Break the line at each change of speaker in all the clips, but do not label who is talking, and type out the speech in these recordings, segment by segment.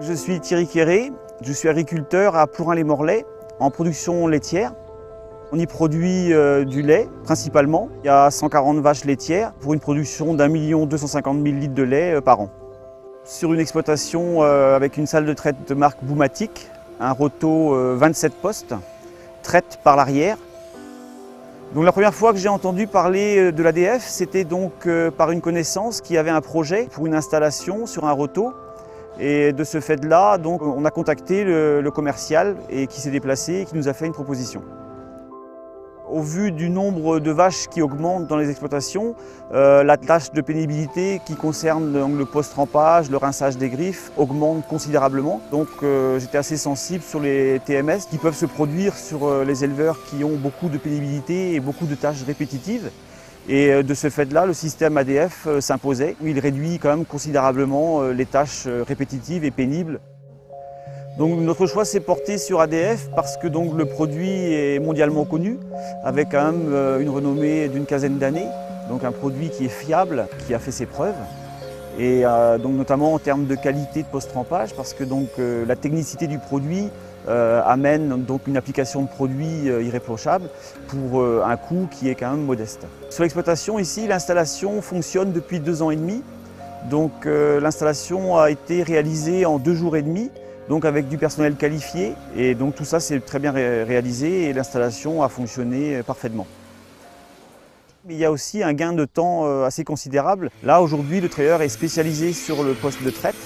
Je suis Thierry Quéré, je suis agriculteur à Plourin-les-Morlaix en production laitière. On y produit du lait principalement. Il y a 140 vaches laitières pour une production d'1 250 000 litres de lait par an. Sur une exploitation avec une salle de traite de marque Boumatic, un roto 27 postes, traite par l'arrière. Donc la première fois que j'ai entendu parler de l'ADF, c'était donc par une connaissance qui avait un projet pour une installation sur un roto. Et de ce fait-là, donc, on a contacté le commercial et qui s'est déplacé et qui nous a fait une proposition. Au vu du nombre de vaches qui augmente dans les exploitations, la tâche de pénibilité qui concerne donc, le post-trempage, le rinçage des griffes augmente considérablement. Donc j'étais assez sensible sur les TMS qui peuvent se produire sur les éleveurs qui ont beaucoup de pénibilité et beaucoup de tâches répétitives. Et de ce fait-là, le système ADF s'imposait. Il réduit quand même considérablement les tâches répétitives et pénibles. Donc notre choix s'est porté sur ADF parce que donc, le produit est mondialement connu, avec quand même une renommée d'une quinzaine d'années. Donc un produit qui est fiable, qui a fait ses preuves. Et donc notamment en termes de qualité de post-trempage, parce que donc, la technicité du produit amène donc une application de produit irréprochable pour un coût qui est quand même modeste. Sur l'exploitation ici, l'installation fonctionne depuis 2 ans et demi. Donc l'installation a été réalisée en 2 jours et demi, donc avec du personnel qualifié. Et donc tout ça s'est très bien réalisé et l'installation a fonctionné parfaitement. Il y a aussi un gain de temps assez considérable. Là aujourd'hui le trailer est spécialisé sur le poste de traite.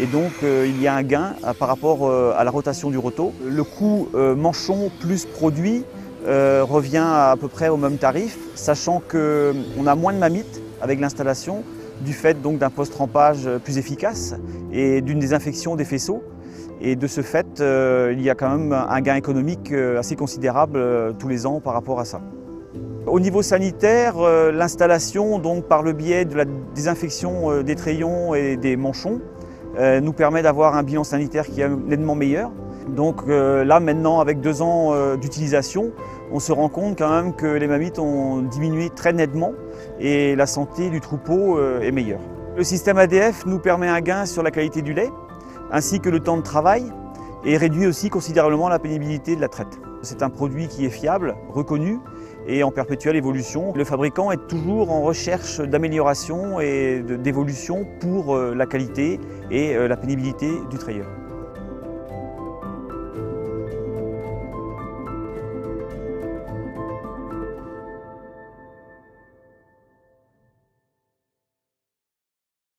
Et donc il y a un gain par rapport à la rotation du roto. Le coût manchon plus produit revient à peu près au même tarif, sachant qu'on a moins de mammites avec l'installation, du fait donc d'un post-trempage plus efficace et d'une désinfection des faisceaux. Et de ce fait, il y a quand même un gain économique assez considérable tous les ans par rapport à ça. Au niveau sanitaire, l'installation donc par le biais de la désinfection des trayons et des manchons nous permet d'avoir un bilan sanitaire qui est nettement meilleur. Donc là maintenant, avec 2 ans d'utilisation, on se rend compte quand même que les mammites ont diminué très nettement et la santé du troupeau est meilleure. Le système ADF nous permet un gain sur la qualité du lait, ainsi que le temps de travail, et réduit aussi considérablement la pénibilité de la traite. C'est un produit qui est fiable, reconnu et en perpétuelle évolution. Le fabricant est toujours en recherche d'amélioration et d'évolution pour la qualité et la pénibilité du trailer.